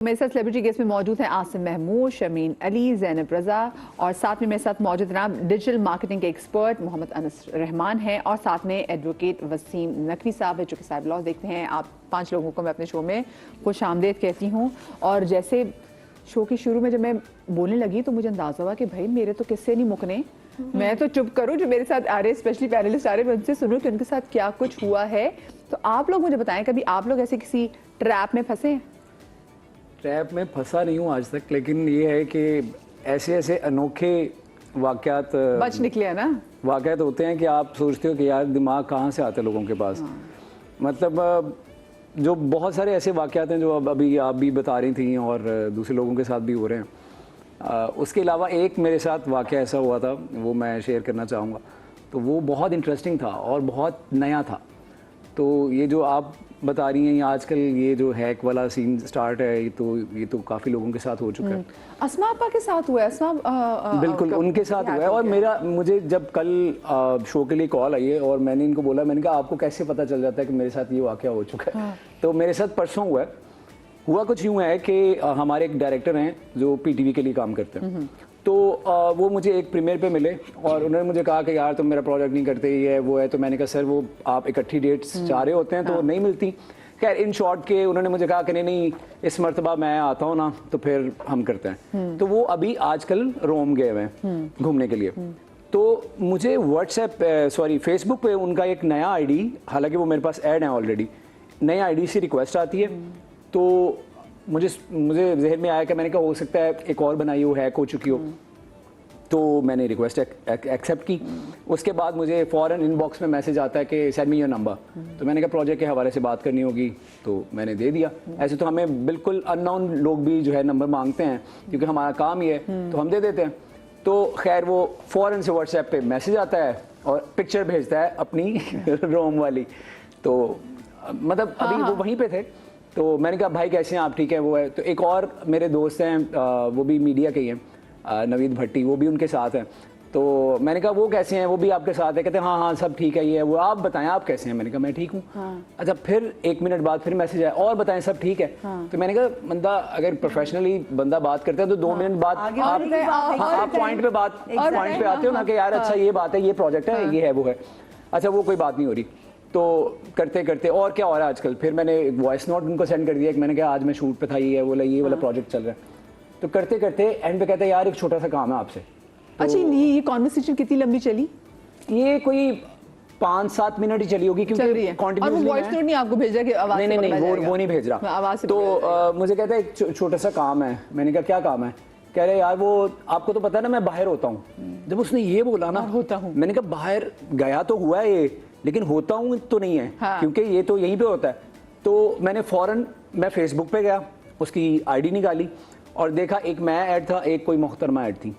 मेरे साथ celebrity guest में मौजूद हैं आसिम महमूद, शमीन अली, ज़ैनब रज़ा और साथ में मेरे साथ मौजूद जनाब डिजिटल मार्केटिंग के एक्सपर्ट मोहम्मद अनस रहमान हैं और साथ में एडवोकेट वसीम नकवी साहब है जो कि साहिब लॉ देखते हैं। आप 5 लोगों को मैं अपने शो में खुश आमदेद कहती हूँ। और जैसे शो के शुरू में जब मैं बोलने लगी तो मुझे अंदाज़ा हुआ कि भाई मेरे तो किस्से नहीं मुकने, मैं तो चुप करूँ, जो मेरे साथ आ रहे स्पेशली पैनलिस्ट आ रहे मैं उनसे सुनूँ कि उनके साथ क्या कुछ हुआ है। तो आप लोग मुझे बताएं, कभी आप लोग ऐसे किसी ट्रैप में फंसे हैं? ट्रैप में फंसा नहीं हूँ आज तक, लेकिन ये है कि ऐसे ऐसे अनोखे वाक़यात बच निकले हैं ना, वाक़यात होते हैं कि आप सोचते हो कि यार दिमाग कहाँ से आते हैं लोगों के पास। मतलब जो बहुत सारे ऐसे वाक़यात हैं जो अब अभी आप भी बता रही थी और दूसरे लोगों के साथ भी हो रहे हैं। उसके अलावा एक मेरे साथ वाक़या ऐसा हुआ था, वो मैं शेयर करना चाहूँगा। तो वो बहुत इंटरेस्टिंग था और बहुत नया था। तो ये जो आप बता रही हैं आजकल ये जो हैक वाला सीन स्टार्ट है, ये तो काफ़ी लोगों के साथ हो चुका है। अस्मा आपा के साथ हुआ है? अस्मा बिल्कुल उनके साथ हुआ है। और मुझे जब कल शो के लिए कॉल आई है और मैंने इनको बोला, मैंने कहा आपको कैसे पता चल जाता है कि मेरे साथ ये वाक़या हो चुका है? तो मेरे साथ परसों हुआ कुछ यूँ है कि हमारे एक डायरेक्टर हैं जो PTV के लिए काम करते हैं। तो वो मुझे एक प्रीमियर पे मिले और उन्होंने मुझे कहा कि यार तुम मेरा प्रोजेक्ट नहीं करते, ये है वो है। तो मैंने कहा सर वो आप इकट्ठी डेट्स चाह रहे होते हैं तो नहीं मिलती। खैर इन शॉर्ट के उन्होंने मुझे कहा कि नहीं इस मर्तबा मैं आता हूँ ना तो फिर हम करते हैं। तो वो अभी आजकल रोम गए हुए हैं घूमने के लिए। तो मुझे फेसबुक पे उनका एक नया ID, हालांकि वो मेरे पास ऐड है ऑलरेडी, नया ID से रिक्वेस्ट आती है। तो मुझे जहन में आया कि मैंने कहा हो सकता है एक और बनाई हो, हैक हो चुकी हो। तो मैंने रिक्वेस्ट एक्सेप्ट की। उसके बाद मुझे फ़ौरन इनबॉक्स में मैसेज आता है कि सेंड मी योर नंबर। तो मैंने कहा प्रोजेक्ट के हवाले से बात करनी होगी, तो मैंने दे दिया। ऐसे तो हमें बिल्कुल अननोन लोग भी जो है नंबर मांगते हैं क्योंकि हमारा काम ये है, तो हम दे देते हैं। तो खैर वो फ़ौरन से व्हाट्सएप पे मैसेज आता है और पिक्चर भेजता है अपनी रोम वाली। तो मतलब अभी वो वहीं पे थे। तो मैंने कहा भाई कैसे हैं आप, ठीक है वो है। तो एक और मेरे दोस्त हैं वो भी मीडिया के ही हैं, नवीद भट्टी, वो भी उनके साथ हैं। तो मैंने कहा वो कैसे हैं, वो भी आपके साथ है? कहते हैं हाँ सब ठीक है, ये है वो, आप बताएं आप कैसे हैं? मैंने कहा मैं ठीक हूँ। अच्छा फिर 1 मिनट बाद फिर मैसेज आया और बताएं सब ठीक है। तो मैंने कहा बंदा अगर प्रोफेशनली बंदा बात करता है तो 2 मिनट बाद आप पॉइंट पे आते हो ना कि यार अच्छा ये बात है, ये प्रोजेक्ट है, ये है वो है। अच्छा वो कोई बात नहीं हो रही। तो करते करते और क्या हो रहा है आजकल, फिर मैंने वॉइस नोट उनको सेंड कर दिया कि मैंने कहा आज मैं शूट पे था, ये वाला प्रोजेक्ट चल रहा है। तो करते करते एंड पे कहते हैं यार एक छोटा सा काम है आपसे। तो अच्छा ये कॉन्वर्सेशन कितनी लंबी चली? ये कोई 5-7 मिनट ही चली होगी क्योंकि कंटिन्यूअसली वॉइस नोट नहीं आपको भेजा कि आवाज नहीं वो नहीं भेज रहा। तो मुझे कहता है एक छोटा सा काम है। मैंने कहा क्या काम है? कह रहे यार वो आपको तो पता है ना मैं बाहर होता हूँ। जब उसने ये बोला ना होता हूँ, मैंने कहा बाहर गया तो हुआ है ये, लेकिन होता हूँ तो नहीं है। क्योंकि ये तो यहीं पे होता है। तो मैंने फ़ौरन फेसबुक पे गया, उसकी ID निकाली और देखा एक मैं ऐड था, एक कोई मोहतरमा ऐड थी।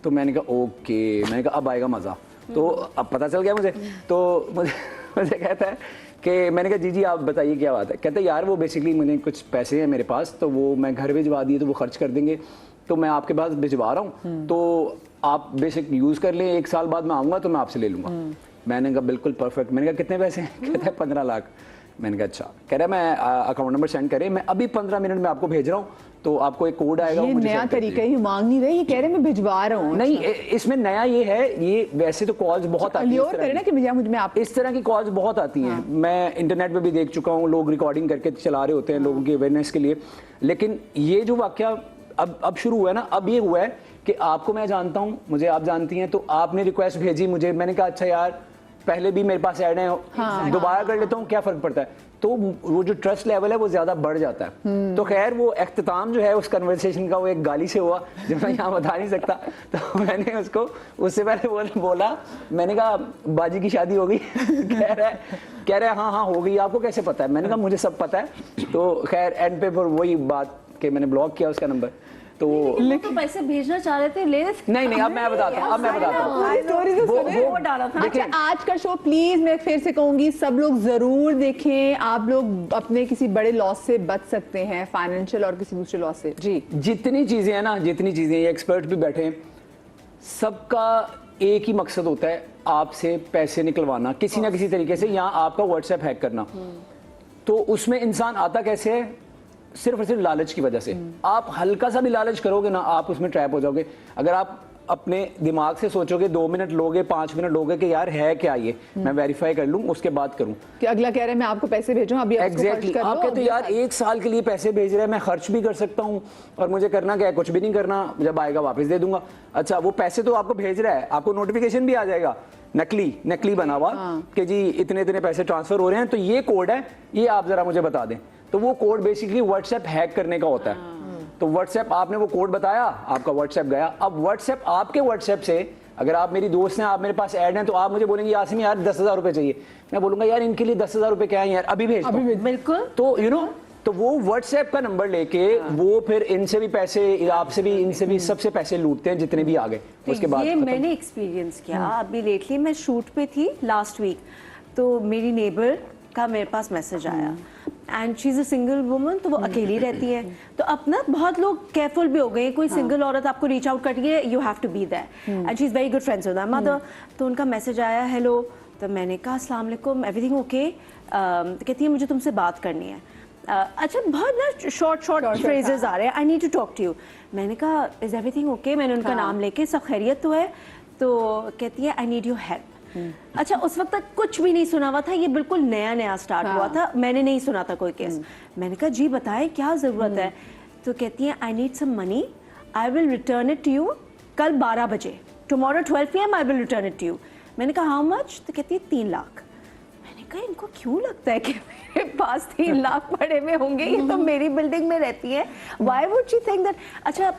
तो मैंने कहा ओके, मैंने कहा अब आएगा मज़ा। तो अब पता चल गया मुझे। तो मुझे कहता है कि मैंने कहा जी आप बताइए क्या बात है? कहते यार वो बेसिकली मुझे कुछ पैसे हैं मेरे पास, तो वो मैं घर भिजवा दिए तो वो खर्च कर देंगे, तो मैं आपके पास भिजवा रहा हूँ, तो आप बेसिक यूज़ कर लें, 1 साल बाद मैं आऊँगा तो मैं आपसे ले लूँगा। मैंने कहा बिल्कुल परफेक्ट। मैंने कहा कितने पैसे हैं? कहता है 15 लाख। मैंने कहा अच्छा। कह रहा है मैं अकाउंट नंबर सेंड करें, मैं अभी 15 मिनट में आपको भेज रहा हूँ, तो आपको एक कोड आएगा। ये नया तरीका है, मांग नहीं रहे, ये कह रहे मैं भिजवा रहा हूँ। नहीं इसमें नया ये है, ये वैसे तो कॉल्स बहुत आती है, इस तरह की कॉल्स बहुत आती हैं। मैं इंटरनेट पे भी देख चुका हूँ, लोग रिकॉर्डिंग करके चला रहे होते हैं लोगों की अवेयरनेस के लिए। लेकिन ये जो वाकया अब शुरू हुआ है ना, अब ये हुआ है कि आपको मैं जानता हूँ, मुझे आप जानती हैं, तो आपने रिक्वेस्ट भेजी मुझे, मैंने कहा अच्छा यार पहले भी मेरे पास ऐड है, दोबारा कर लेता हूँ, क्या फ़र्क पड़ता है? तो वो जो ट्रस्ट लेवल है वो ज़्यादा बढ़ जाता है। तो खैर वो अख्ताम जो है उस कन्वर्सेशन का वो एक गाली से हुआ जो मैं यहाँ बता नहीं सकता। तो मैंने उसको उससे पहले बोला, मैंने कहा बाजी की शादी हो गई? कह रहा है हाँ हो गई। आपको कैसे पता है? मैंने कहा मुझे सब पता है। तो खैर एंड पे फिर वही बात कि मैंने ब्लॉक किया उसका नंबर। तो तो पैसे भेजना चाह रहे थे, ले नहीं अब मैं बताता हूँ। वो डाला था। अच्छा आज का शो प्लीज मैं फिर से कहूंगी सब लोग जरूर देखें। आप लोग अपने किसी बड़े लॉस से बच सकते हैं, फाइनेंशियल और किसी दूसरे लॉस से। जी जितनी चीजें हैं ना, जितनी चीजें ये एक्सपर्ट भी बैठे हैं, सबका एक ही मकसद होता है आपसे पैसे निकलवाना किसी ना किसी तरीके से, या आपका व्हाट्सएप हैक करना। तो उसमें इंसान आता कैसे है? सिर्फ और सिर्फ लालच की वजह से। आप हल्का सा भी लालच करोगे ना, आप उसमें ट्रैप हो जाओगे। अगर आप अपने दिमाग से सोचोगे 2 मिनट लोगे, 5 मिनट लोगे कि यार है क्या ये, मैं वेरीफाई कर लूं, उसके बाद करूं। कि अगला कह रहे हैं मैं आपको पैसे भेजूं, अभी एग्जैक्टली आप कहते हो यार 1 साल के लिए पैसे भेज रहे हैं, मैं खर्च भी कर सकता हूं और मुझे करना क्या है, कुछ भी नहीं करना, जब आएगा वापस दे दूंगा। अच्छा, वो पैसे तो आपको भेज रहा है, आपको नोटिफिकेशन भी आ जाएगा नकली बना हुआ कि जी इतने इतने पैसे ट्रांसफर हो रहे हैं, तो ये कोड है, ये आप जरा मुझे बता दें। तो वो कोड बेसिकली व्हाट्सएप हैक करने का होता है। तो व्हाट्सएप, आपने वो कोड बताया, आपका व्हाट्सएप गया। अब व्हाट्सएप, आपके व्हाट्सएप से अगर आप मेरी दोस्त हैं, आप मेरे पास ऐड हैं, तो आप मुझे बोलेंगे यासिम यार 10,000 रुपए चाहिए, मैं बोलूंगा यार इनके लिए 10,000 रुपए क्या है यार, अभी भेज दो। बिल्कुल। तो यू नो, तो वो व्हाट्सएप का नंबर लेके वो फिर इनसे भी पैसे, आपसे भी, इनसे भी, सबसे पैसे लूटते हैं जितने भी आ गए। उसके बाद ये मैंने एक्सपीरियंस किया। अभी लेटली मैं शूट पे थी लास्ट वीक, तो मेरी नेबर का मेरे पास मैसेज आया and she is a single woman, तो वो अकेली रहती है। तो अपना बहुत लोग केयरफुल भी हो गए, कोई सिंगल औरत आपको रीच आउट करती है, you have to be there and she is very good friends with my mother. तो उनका मैसेज आया, हेलो। तो मैंने कहा अस्सलाम वालेकुम, एवरीथिंग ओके? तो कहती है मुझे तुमसे बात करनी है। अच्छा, बहुत ना शॉर्ट फ्रेजेस आ रहे हैं, I need to talk to you. मैंने कहा इज एवरीथिंग ओके? मैंने उनका नाम लेके, सब खैरियत तो है? तो कहती है आई नीड योर हेल्प। अच्छा, उस वक्त तक कुछ भी नहीं सुना हुआ था, ये बिल्कुल नया स्टार्ट हुआ था, मैंने नहीं सुना था कोई केस। मैंने कहा जी बताएं क्या जरूरत है? तो कहती है I need some money, I will return it to you कल 12 बजे, tomorrow 12 PM I will return it to you. मैंने कहा हाउ मच? तो कहती है 3 लाख। मैंने कहा इनको क्यों लगता है कि मेरे पास 3 लाख पड़े हुए होंगे, ये तो मेरी बिल्डिंग में रहती है, why would she think that? अच्छा,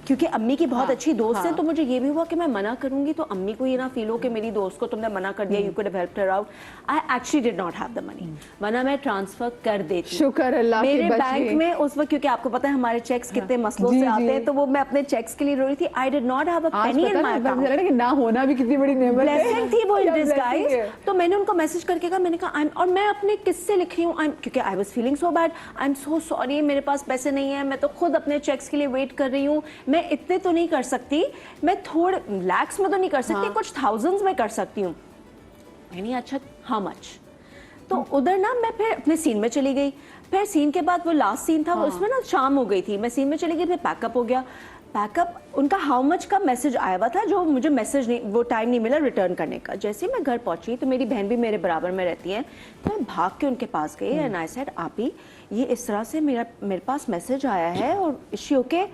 क्योंकि अम्मी की बहुत अच्छी दोस्त है, तो मुझे ये भी हुआ कि मैं मना करूंगी तो अम्मी को ये ना फील हो कि मेरी दोस्त को तुमने मना कर दिया, you could have helped her out. I actually did not have the money, वरना मैं ट्रांसफर कर देती। शुक्र अल्लाह के मेरे बचे। बैंक में उस वक्त, क्योंकि आपको पता है हमारे चेक्स कितने मसलों से आते हैं, तो वो मैं अपने चेक्स के लिए रो रही थी। I did not have a Penney in my account. कि ना होना भी कितनी बड़ी नेमत है, ब्लेसिंग थी वो इन डिस्गाइज। तो मैंने उनको मैसेज करके कहा, मैंने कहा और मैं अपने किस्से लिख रही हूँ, क्योंकि I was feeling so bad, I am so sorry, मेरे पास पैसे नहीं है, मैं तो खुद अपने चेक्स के लिए वेट कर रही हूँ, मैं इतने तो नहीं कर सकती, मैं थोड़े लैक्स में तो नहीं कर सकती, कुछ थाउजेंड्स में कर सकती हूँ। यानी अच्छा हाउ मच? तो उधर ना मैं फिर अपने सीन में चली गई। फिर सीन के बाद वो लास्ट सीन था, उसमें ना शाम हो गई थी, मैं सीन में चली गई, फिर पैकअप हो गया। पैकअप, उनका हाउ मच का मैसेज आया हुआ था, जो मुझे मैसेज नहीं, वो टाइम नहीं मिला रिटर्न करने का। जैसे ही मैं घर पहुंची तो मेरी बहन भी मेरे बराबर में रहती है, तो मैं भाग के उनके पास गई एंड आई सेड आपी ये इस तरह से मेरे पास मैसेज आया है और इशी ओके?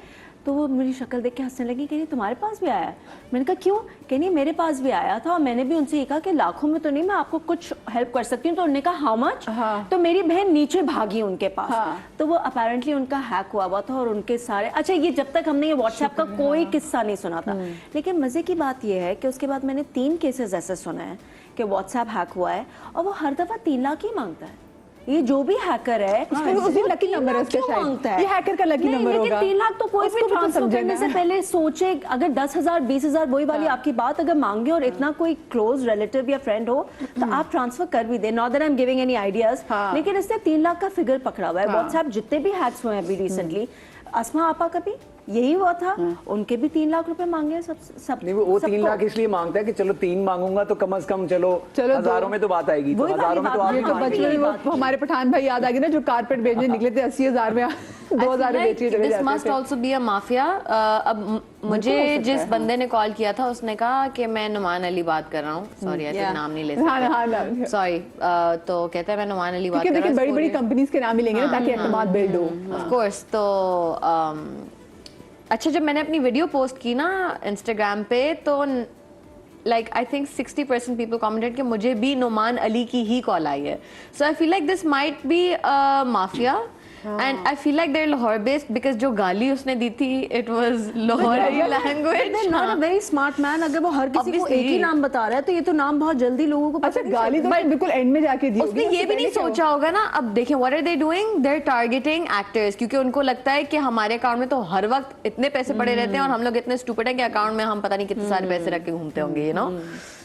तो वो मेरी शक्ल देख के हंसने लगी, कह रही तुम्हारे पास भी आया है? मैंने कहा क्यों? कह रही मेरे पास भी आया था और मैंने भी उनसे ये कहा कि लाखों में तो नहीं, मैं आपको कुछ हेल्प कर सकती हूँ। तो उन्होंने कहा हाउ मच? तो मेरी बहन नीचे भागी उनके पास। तो वो अपेरेंटली उनका हैक हुआ था और उनके सारे, अच्छा ये जब तक हमने ये व्हाट्सएप का कोई किस्सा नहीं सुना था, लेकिन मजे की बात ये है कि उसके बाद मैंने 3 केसेस ऐसे सुने हैं कि व्हाट्सएप हैक हुआ है और वो हर दफा 3 लाख ही मांगता है। ये जो भी हैकर है, उसी लकी नंबर है उसका शायद, ये हैकर का लकी नंबर होगा। 3 लाख तो कोई भी ट्रांसफर करने से पहले सोचे, अगर 10,000 20,000 वही वाली आपकी बात अगर मांगे और इतना कोई क्लोज रिलेटिव या फ्रेंड हो तो आप ट्रांसफर कर भी दे। Not that I am giving any ideas, लेकिन इसने 3 लाख का फिगर पकड़ा हुआ है। व्हाट्सएप जितने भी हैक्स हुए हैं अभी रिसेंटली, अस्मा आपा का भी यही हुआ था, उनके भी 3 लाख रुपए मांगे सब नहीं, वो 3 लाख इसलिए मांगता है कि चलो 3 मांगूंगा तो कम से कम चलो हजारों में तो बात आएगी, तो हजारों में तो आप तो बचपन वो हमारे पठान भाई याद आ गए ना, जो कारपेट बेचने निकले थे 80,000 में 2,000 में बेचे चले जाते थे। This must also be a mafia. अब मुझे जिस बंदे ने कॉल किया था उसने कहा कि मैं नुमान अली बात कर रहा हूँ, सॉरी आई नाम नहीं ले सकते, सॉरी, तो कहता है मैं नुमान अली बात कर रहा हूँ। बड़ी-बड़ी कंपनीज के नाम ही लेंगे ना ताकि एतमाद बिल्ड हो। Of course. तो अच्छा, जब मैंने अपनी वीडियो पोस्ट की ना इंस्टाग्राम पे, तो like I think 60% people commented कि मुझे भी नुमान अली की ही कॉल आई है। So I feel like this might be a mafia and I feel like they're Lahore based, because जो गाली उसने दी थी it was Lahori language. Not a very smart man. अगर वो हर किसी को एक ही नाम बता रहा है तो ये तो नाम बहुत जल्दी लोगों को अच्छा गाली तो बिल्कुल एंड में जाके दी, उसने ये भी नहीं सोचा होगा ना। अब देखिए what are they doing, they are targeting actors, क्योंकि उनको लगता है कि हमारे अकाउंट में तो हर वक्त इतने पैसे पड़े रहते हैं और हम लोग इतने स्टूपिड हैं कि अकाउंट में हम पता नहीं कितने सारे पैसे रख के घूमते होंगे, you know.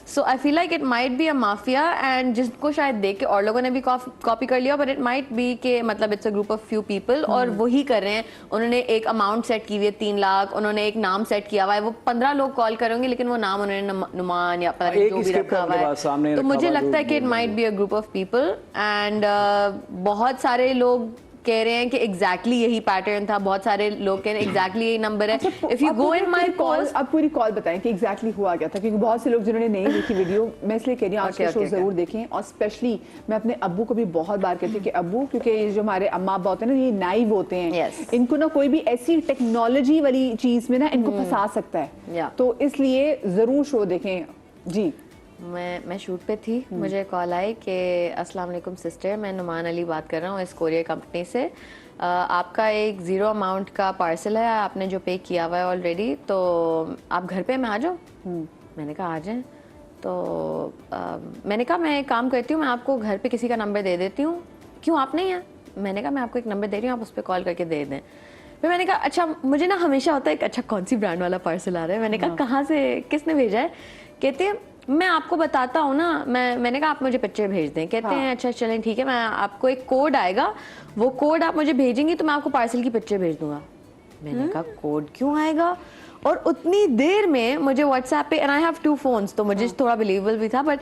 So I feel like it might be a mafia, and जिसको शायद देख के और लोगों ने भी कॉपी कर लिया, बट इट माइट बी के मतलब it's a group of few people और वही कर रहे हैं। उन्होंने एक अमाउंट सेट की हुई है 3 लाख, उन्होंने एक नाम सेट किया हुआ है, वो 15 लोग कॉल करेंगे लेकिन वो नाम उन्होंने नुमान या पता नहीं जो भी रखा हुआ है। तो मुझे लगता है कि it might be a group of people and बहुत सारे लोग कह रहे हैं कि एग्जैक्टली यही पैटर्न था, बहुत सारे लोग कह रहे हैं एग्जैक्टली यही नंबर है। If you go in my post, अब पूरी कॉल बताएं कि एग्जैक्टली हुआ क्या था, क्योंकि बहुत से लोग जिन्होंने नहीं देखी वीडियो, मैं इसलिए कह रही हूँ आज का शो जरूर देखें। और स्पेशली मैं अपने अब्बू को भी बहुत बार कहती हूँ कि अब्बू, क्योंकि ये जो हमारे अम्मा अब्बा होते हैं ना, ये नाइव होते हैं, इनको ना कोई भी ऐसी टेक्नोलॉजी वाली चीज में ना इनको फंसा सकता है, तो इसलिए जरूर शो देखें जी। मैं शूट पे थी, मुझे कॉल आई कि अस्सलाम वालेकुम सिस्टर, मैं नुमान अली बात कर रहा हूँ इस कोरियर कंपनी से, आपका एक 0 अमाउंट का पार्सल है, आपने जो पे किया हुआ है ऑलरेडी, तो आप घर पे मैं आ जाऊँ? मैंने कहा आ जाएं। तो मैंने कहा मैं एक काम करती हूँ, मैं आपको घर पे किसी का नंबर दे देती हूँ, क्यों आप नहीं हैं? मैंने कहा मैं आपको एक नंबर दे रही हूँ, आप उस पर कॉल करके दे दें। फिर मैंने कहा अच्छा, मुझे ना हमेशा होता है कि अच्छा कौन सी ब्रांड वाला पार्सल आ रहा है। मैंने कहा कहाँ से, किसने भेजा है? कहते हैं मैं आपको बताता हूँ ना, मैंने कहा आप मुझे पिक्चर भेज दें। कहते हैं अच्छा चलें ठीक है, मैं आपको एक कोड आएगा, वो कोड आप मुझे भेजेंगी तो मैं आपको पार्सल की पिक्चर भेज दूंगा। मैंने कहा कोड क्यों आएगा? और उतनी देर में मुझे व्हाट्सएप पे, एंड आई हैव 2 फोन्स, तो मुझे थोड़ा बिलीवेबल भी था, बट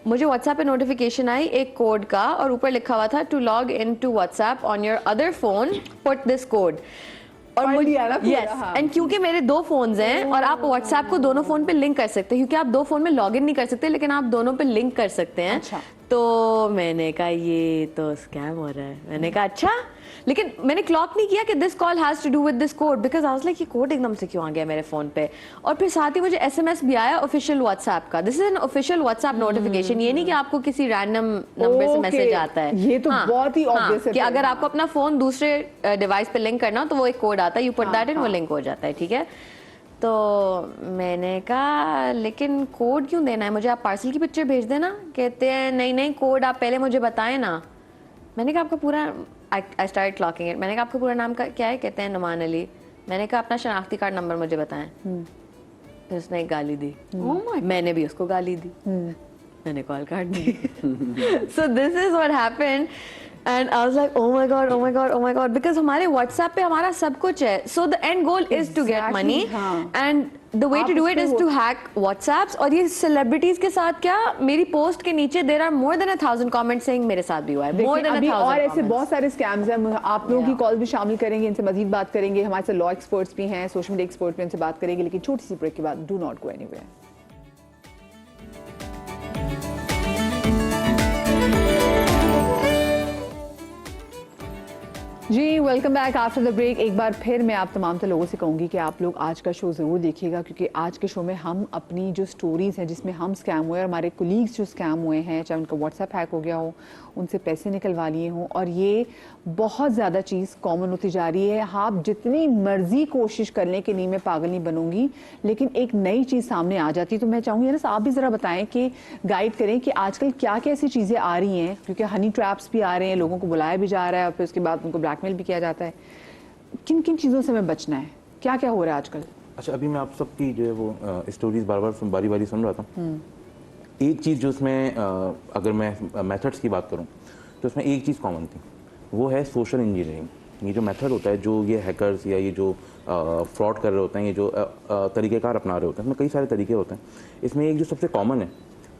मुझे व्हाट्सएप पे नोटिफिकेशन आई एक कोड का, और ऊपर लिखा हुआ था to log in to WhatsApp on your other phone put this code. और मुझे एंड क्योंकि मेरे 2 फोन्स हैं और आप व्हाट्सएप को दोनों फोन पे लिंक कर सकते हैं, क्योंकि आप 2 फोन में लॉगिन नहीं कर सकते, लेकिन आप दोनों पे लिंक कर सकते हैं। अच्छा। तो मैंने कहा ये तो स्कैम हो रहा है। मैंने कहा अच्छा, लेकिन मैंने क्लॉक नहीं किया कि this call has to do with this code, because I was like ये कोड एकदम से क्यों आ गया मेरे फोन पे। और फिर साथ ही मुझे एसएमएस भी आया ऑफिशियल व्हाट्सएप का, this is an official WhatsApp notification, ये नहीं कि आपको किसी रैंडम नंबर से मैसेज आता है। ये तो बहुत ही ऑब्वियस है कि अगर आपको अपना फोन दूसरे डिवाइस पे लिंक करना हो तो वो एक कोड आता है, यू पुट दैट इन, वो लिंक हो जाता है, ठीक है। तो मैंने कहा लेकिन कोड क्यों देना है मुझे, आप पार्सल की पिक्चर भेज देना। कहते हैं नहीं नहीं, कोड आप पहले मुझे बताएं ना। मैंने कहा आपका पूरा, आई स्टार्ट क्लॉकिंग इट, मैंने कहा आपका पूरा नाम का क्या है? कहते हैं नुमान अली। मैंने कहा अपना शनाख्ती कार्ड नंबर मुझे बताएं। फिर उसने एक गाली दी, मैंने भी उसको गाली दी, मैंने कॉल काट दी। So this is what happened and I was like oh my God oh my God oh my God, because हमारे व्हाट्सएप पे हमारा सब कुछ है। So the end goal is to get money and the way to do it is to hack WhatsApps. और ये celebrities के साथ क्या, मेरी पोस्ट के नीचे there are more than 1000 comments saying मेरे साथ भी हुआ है, मोर देन 1000। और ऐसे बहुत सारे स्कैम्स हैं, आप लोगों की कॉल भी शामिल करेंगे, इनसे मजीद बात करेंगे। हमारे साथ लॉ एक्सपर्ट्स भी हैं, सोशल मीडिया एक्सपर्ट भी, इनसे बात करेंगे, लेकिन छोटी सी ब्रेक के बाद डू नॉट गो एनीवेयर। जी welcome back after the break. एक बार फिर मैं आप तमाम तो लोगों से कहूँगी कि आप लोग आज का शो ज़रूर देखिएगा, क्योंकि आज के शो में हम अपनी जो स्टोरीज़ हैं जिसमें हम स्कैम हुए और हमारे कोलीग्स जो स्कैम हुए हैं, चाहे उनका व्हाट्सएप हैक हो गया हो, उनसे पैसे निकलवा लिए हों, और ये बहुत ज़्यादा चीज़ कॉमन होती जा रही है। आप जितनी मर्जी कोशिश कर लें कि नहीं मैं पागल नहीं बनूंगी, लेकिन एक नई चीज़ सामने आ जाती है। तो मैं चाहूँगी ना आप भी ज़रा बताएं कि गाइड करें कि आजकल क्या क्या ऐसी चीज़ें आ रही हैं, क्योंकि हनी ट्रैप्स भी आ रहे हैं, लोगों को बुलाया भी जा रहा है और फिर उसके बाद उनको ब्लैकमेल भी किया जाता है। किन किन चीज़ों से हमें बचना है, क्या क्या हो रहा है आजकल? अच्छा, अभी मैं आप सबकी जो है वो स्टोरीज बार बार बारी बारी सुन रहा था। एक चीज़ जो उसमें अगर मैं मेथड्स की बात करूं तो उसमें एक चीज़ कॉमन थी, वो है सोशल इंजीनियरिंग। ये जो मेथड होता है, जो ये हैकर्स या ये जो फ्रॉड कर रहे होते हैं, ये जो तरीक़ेकार अपना रहे होते हैं, इसमें कई सारे तरीके होते हैं। इसमें एक जो सबसे कॉमन है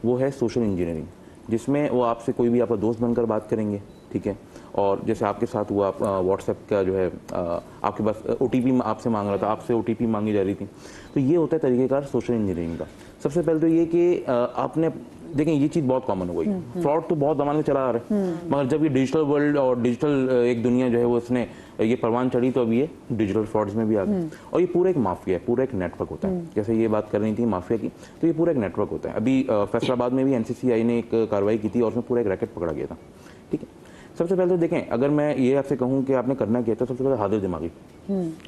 वो है सोशल इंजीनियरिंग, जिसमें वो आपसे कोई भी आपका दोस्त बनकर बात करेंगे, ठीक है। और जैसे आपके साथ हुआ, व्हाट्सएप का जो है आपके पास OTP आपसे मांग रहा था, आपसे OTP मांगी जा रही थी। तो ये होता है तरीक़ेकार सोशल इंजीनियरिंग का। सबसे पहले तो ये कि आपने देखें ये चीज़ बहुत कॉमन हो गई, फ्रॉड तो बहुत ज़माने में चला आ रहा है, मगर जब ये डिजिटल वर्ल्ड और डिजिटल एक दुनिया जो है वो इसने ये परवान चढ़ी, तो अभी ये डिजिटल फ्रॉड्स में भी आ गई। और ये पूरा एक माफिया है, पूरा एक नेटवर्क होता है। जैसे ये बात कर रही थी माफिया की, तो ये पूरा एक नेटवर्क होता है। अभी फैसलाबाद में भी NCCI ने एक कार्रवाई की थी और उसमें पूरा एक रैकेट पकड़ा गया था, ठीक है। सबसे पहले तो देखें, अगर मैं ये आपसे कहूँ कि आपने करना क्या, तो सबसे पहले हाजिर दिमागी,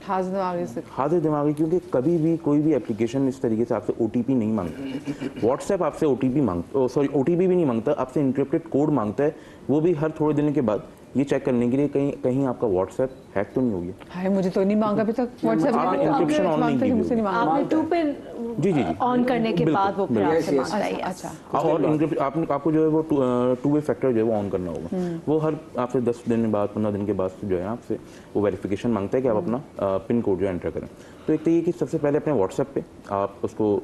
हाजिर दिमागी, क्योंकि कभी भी कोई भी एप्लीकेशन इस तरीके से आपसे OTP नहीं मांगता। व्हाट्सएप आपसे OTP भी नहीं मांगता, आपसे इंक्रिप्टेड कोड मांगता है, वो भी हर थोड़े दिन के बाद, ये चेक करने के लिए कहीं आपका व्हाट्सएप हैक तो नहीं हो गया। हाय, मुझे तो नहीं मांगा अभी तक व्हाट्सएप, आपने इंक्रिप्शन ऑन नहीं की, आपने 2 पिन जी ऑन करने के बाद वो फिर आपसे मांगता है। अच्छा, और आपको जो है वो 2-वे फैक्टर जो है वो ऑन करना होगा। वो हर आपसे 10 दिन बाद, 15 दिन के बाद जो है आपसे वो वेरिफिकेशन मांगता है कि आप अपना पिन कोड जो एंटर करें। तो एक तो ये कि सबसे पहले अपने व्हाट्सएप पे आप उसको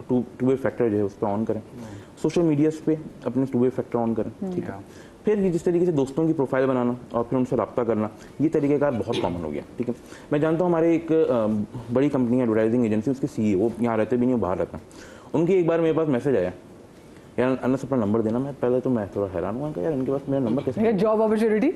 2-वे फैक्टर जो है उस पर ऑन करें। सोशल मीडियाज़ पे अपने 2-वे फैक्टर ऑन करें, ठीक है। फिर ये जिस तरीके से दोस्तों की प्रोफाइल बनाना और फिर उनसे रब्ता करना, ये तरीक़ेकार बहुत कॉमन हो गया। ठीक है, मैं जानता हूँ हमारे एक बड़ी कंपनी है एडवर्टाइजिंग एजेंसी, उसके CEO यहाँ रहते भी नहीं, वो बाहर रहता है। उनकी एक बार मेरे पास मैसेज आया, यार अनस अपना नंबर देना। मैं पहले तो मैं थोड़ा हैरान हुआ कि यार इनके पास मेरा नंबर कैसे, जॉब अपॉर्चुनिटी।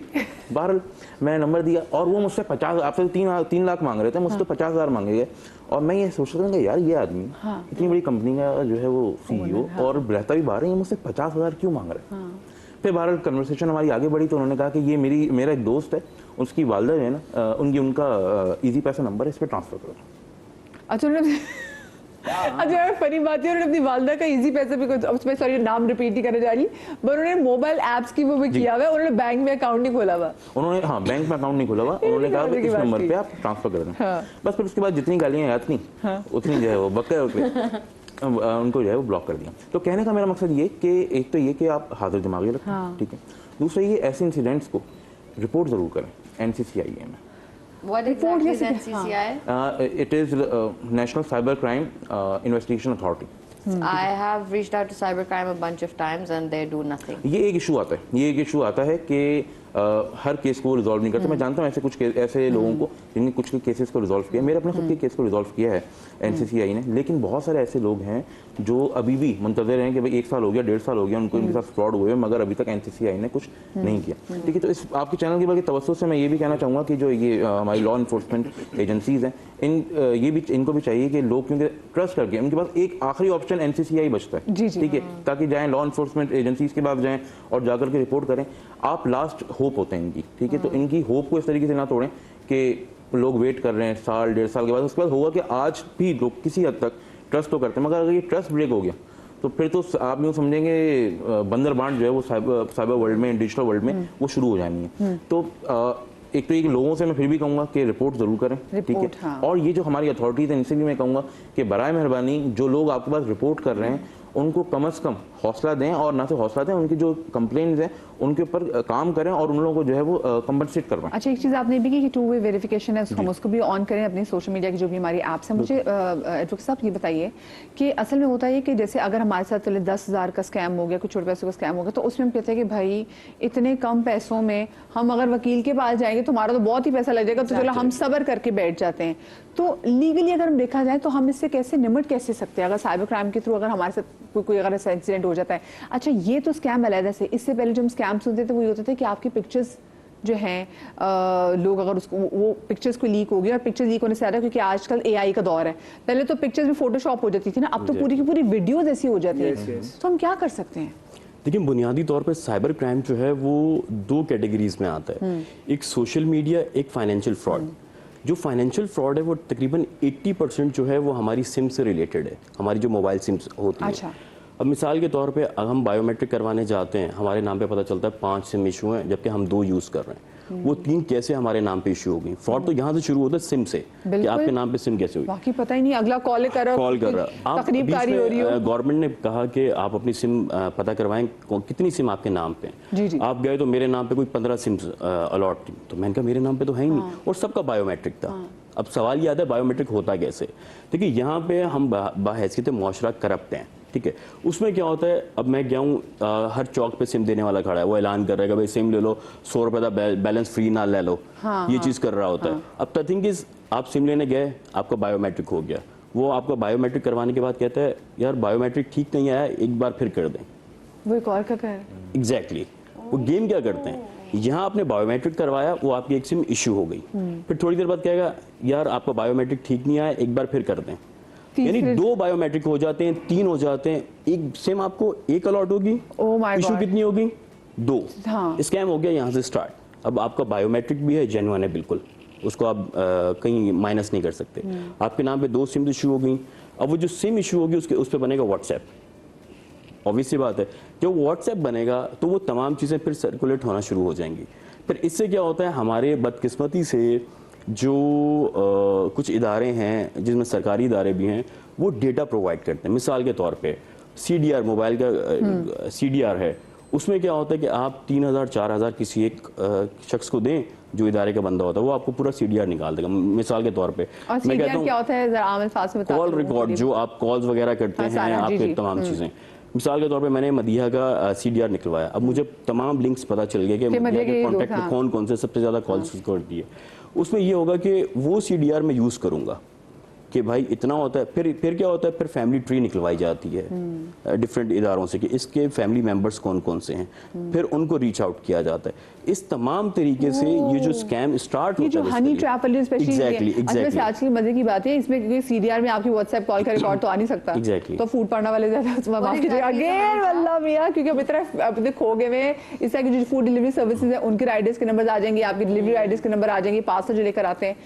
बहरहाल मैंने नंबर दिया और वो मुझसे 50, आपसे 3 लाख मांग रहे थे, मुझसे तो 50,000 मांगे गए। और मैं ये सोच रहा था कि यार ये आदमी इतनी बड़ी कंपनी का जो है वो CEO और रहता भी बाहर है, ये मुझसे 50,000 क्यों मांग रहा है। फिर बहरहाल कन्वर्सेशन हमारी आगे बढ़ी, तो उन्होंने कहा कि ये मेरा एक दोस्त है, उसकी वालदा है ना, उनका ईजी पैसा नंबर है, इस पर ट्रांसफर करो। अच्छा फनी बात है, उन्होंने अपनी वालदा का इजी पैसे भी, उसमें सॉरी नाम रिपीट नहीं करने जा रही, पर उन्होंने मोबाइल ऐप्स की वो भी किया हुआ है, उन्होंने बैंक में अकाउंट नहीं खोला हुआ। उन्होंने हाँ बैंक में अकाउंट नहीं खोला हुआ, उन्होंने कहा कि इस नंबर पे आप ट्रांसफर कर दें। बस फिर उसके बाद जितनी गालियाँ याद थी उतनी जो है वो बक्के उनको जो है वो ब्लॉक कर दिया। तो कहने का मेरा मकसद ये कि एक तो ये कि आप हाजिर दिमागी रखें, ठीक है, दूसरा ये ऐसे इंसिडेंट्स को रिपोर्ट जरूर करें NCCIA में। What exactly is NCCI? It is National Cyber Crime Investigation Authority. I have reached out to cybercrime a bunch of times and they do nothing. ये एक इशू आता है कि हर केस को रिजॉल्व नहीं करते। मैं जानता हूँ ऐसे लोगों को जिनने कुछ के केसेस को रिजॉल्व किया, मेरे अपने खुद के केस को रिजॉल्व किया है NCCI ने, लेकिन बहुत सारे ऐसे लोग हैं जो अभी भी मुंतज़िर हैं कि भाई 1 साल हो गया, 1.5 साल हो गया उनको इनके साथ फ्रॉड हुए, मगर अभी तक NCCI ने कुछ नहीं किया। ठीक है, तो इस आपके चैनल के बल्कि तवज्जो से मैं ये भी कहना चाहूँगा कि जो ये हमारी लॉ इन्फोर्समेंट एजेंसीज हैं, इनको भी चाहिए कि लोग, क्योंकि ट्रस्ट करके उनके पास एक आखिरी ऑप्शन NCCI बचता है, ठीक है, ताकि जाएं लॉ इन्फोर्समेंट एजेंसीज के पास जाएं और जाकर के रिपोर्ट करें। आप लास्ट होप होते हैं इनकी, ठीक है, तो इनकी होप को इस तरीके से ना तोड़ें कि लोग वेट कर रहे हैं साल 1.5 साल के बाद, उसके बाद होगा कि आज भी लोग किसी हद तक ट्रस्ट तो करते हैं, मगर अगर ये ट्रस्ट ब्रेक हो गया तो फिर तो आप यूँ समझेंगे बंदर बांट जो है वो साइबर वर्ल्ड में, डिजिटल वर्ल्ड में वो शुरू हो जानी है। तो एक तो ये लोगों से मैं फिर भी कहूँगा कि रिपोर्ट ज़रूर करें, ठीक है, हाँ। और ये जो हमारी अथॉरिटीज़ हैं इनसे भी मैं कहूँगा कि बराए मेहरबानी जो लोग आपके पास रिपोर्ट कर रहे हैं उनको कम से कम हौसला दें, और ना तो हौसला दें, उनकी जो कंप्लेंट्स हैं उनके ऊपर काम करें और उन लोगों को जो है वो कंपनसेट करवाएं। अच्छा, एक चीज़ आपने भी की कि 2-वे वेरिफिकेशन है, हम उसको भी ऑन करें अपनी सोशल मीडिया की जो भी हमारी ऐप्स हैं। मुझे एडवोकेट साहब ये बताइए कि असल में होता है कि जैसे अगर हमारे साथ चले 10,000 का स्कैम हो गया, कुछ छोटे पैसों का स्कैम हो गया, तो उसमें हम कहते हैं कि भाई इतने कम पैसों में हम अगर वकील के पास जाएंगे तो हमारा तो बहुत ही पैसा लग जाएगा, तो चलो हम सब्र करके बैठ जाते हैं। तो लीगली अगर हम देखा जाए तो हम इससे कैसे निमट कैसे सकते हैं अगर साइबर क्राइम के थ्रू अगर हमारे साथ कोई अगर ऐसा इंसिडेंट हो जाता है। अच्छा, ये तो स्कैम अलग से, इससे पहले जो हम स्कैम सुनते थे वो ये होते थे कि आपकी पिक्चर्स जो हैं लोग अगर उसको वो पिक्चर्स को लीक हो गई, और पिक्चर्स लीक होने से आ रहा है क्योंकि आजकल AI का दौर है। पहले तो पिक्चर्स भी फोटोशॉप हो जाती थी ना, अब तो पूरी की पूरी वीडियोस ऐसी हो जाती है। तो हम क्या कर सकते हैं? देखिए, बुनियादी तौर पर साइबर क्राइम जो है वो 2 कैटेगरीज में आता है, एक सोशल मीडिया, एक फाइनेंशियल फ्रॉड। जो फाइनेंशियल फ्रॉड है वो तकरीबन 80% जो है वो हमारी सिम से रिलेटेड है, हमारी जो मोबाइल सिम्स होती है। अच्छा। अब मिसाल के तौर पे अगर हम बायोमेट्रिक करवाने जाते हैं, हमारे नाम पे पता चलता है 5 सिम इशू हैं, जबकि हम 2 यूज़ कर रहे हैं। वो 3 कैसे हमारे नाम पे इशू हो गई? फ्रॉड तो यहाँ से शुरू होता है सिम से, कि आपके नाम पे सिम कैसे हुई, बाकी पता ही नहीं, अगला कॉल कर रहा है, तकरीबकारी हो रही हो। गवर्नमेंट ने कहा कि आप अपनी सिम पता करवाएं कितनी सिम आपके नाम पे है। आप गए तो मेरे नाम पे कोई 15 सिम अलॉट थी, तो मैंने कहा मेरे नाम पे तो है ही नहीं, और सबका बायोमेट्रिक था। अब सवाल ये आता है बायोमेट्रिक होता कैसे? देखिए, यहाँ पे हम बाहैसियत मुआशरा करप्ट हैं, ठीक है। उसमें क्या होता है, अब मैं गया हूँ, हर चौक पे सिम देने वाला खड़ा है, वो ऐलान कर रहा है कि भाई सिम ले लो, 100 रुपए का बैलेंस फ्री ना ले लो, ये चीज़ कर रहा होता है। अब द थिंग इज, आप सिम लेने गए, आपका बायोमेट्रिक हो गया, वो आपका बायोमेट्रिक करवाने के बाद कहता है यार बायोमेट्रिक ठीक नहीं आया, एक बार फिर कर दें। वो एक और का कर एग्जैक्टली, वो गेम क्या करते हैं, यहाँ आपने बायोमेट्रिक करवाया, वो आपकी एक सिम इशू हो गई, फिर थोड़ी देर बाद कहेगा यार आपका बायोमेट्रिक ठीक नहीं आया, एक बार फिर कर दें। यानी 2 बायोमेट्रिक हो जाते हैं, 3 हो जाते हैं, एक सिम आपको एक अलॉट होगी, इशू कितनी होगी? 2। स्कैम हो गया यहाँ से स्टार्ट। अब आपका बायोमेट्रिक भी है, जेन्युइन है बिल्कुल, उसको आप कहीं माइनस नहीं कर सकते। आपके नाम पे 2 सिम इशू हो गई। अब वो जो सिम इशू होगी उस पर बनेगा व्हाट्सएप। ऑब्वियस सी बात है, जब व्हाट्सएप बनेगा तो वो तमाम चीज़ें फिर सर्कुलेट होना शुरू हो जाएंगी। फिर इससे क्या होता है, हमारे बदकिस्मती से जो कुछ इदारे हैं जिसमें सरकारी इदारे भी हैं, वो डेटा प्रोवाइड करते हैं। मिसाल के तौर पे CDR, मोबाइल का CDR है, उसमें क्या होता है कि आप 3,000-4,000 किसी एक शख्स को दें जो इदारे का बंदा होता है, वो आपको पूरा CDR निकाल देगा। मिसाल के तौर पे मैं कहता हूँ क्या होता है, कॉल रिकॉर्ड जो आप कॉल्स वगैरह करते हैं, आपके तमाम चीज़ें। मिसाल के तौर पे मैंने मदिहा का CDR निकलवाया, अब मुझे तमाम लिंक्स पता चल गए कि मदिहा के कॉन्टैक्ट में कौन कौन से सबसे ज़्यादा कॉल्स उसको करती है। उसमें ये होगा कि वो CDR मैं यूज़ करूँगा कि भाई इतना होता है, फिर क्या होता है, फिर फैमिली ट्री निकलवाई जाती है डिफरेंट इदारों से कि इसके फैमिली मेंबर्स कौन कौन से हैं, फिर उनको रीच आउट किया जाता है। इस तमाम तरीके से ये जो स्कैम स्टार्ट ये होता जो है हनी ट्रैप वाली स्पेशली एग्जैक्टली आज की मजे की बात है, इसमें क्योंकि CDR में आपकी व्हाट्सएप कॉल का रिकॉर्ड तो आ नहीं सकता। Exactly. तो फूड पार्टनर वाले ज्यादा माफ कीजिए अगेन वल्लाह मियां, क्योंकि अब इतना अपने खो गए में इस तरह की जो फूड डिलीवरी सर्विसेज है उनके राइडर्स के नंबर आ जाएंगे, आपके डिलीवरी राइडर्स के नंबर आ जाएंगे, पार्सल जो लेकर आते हैं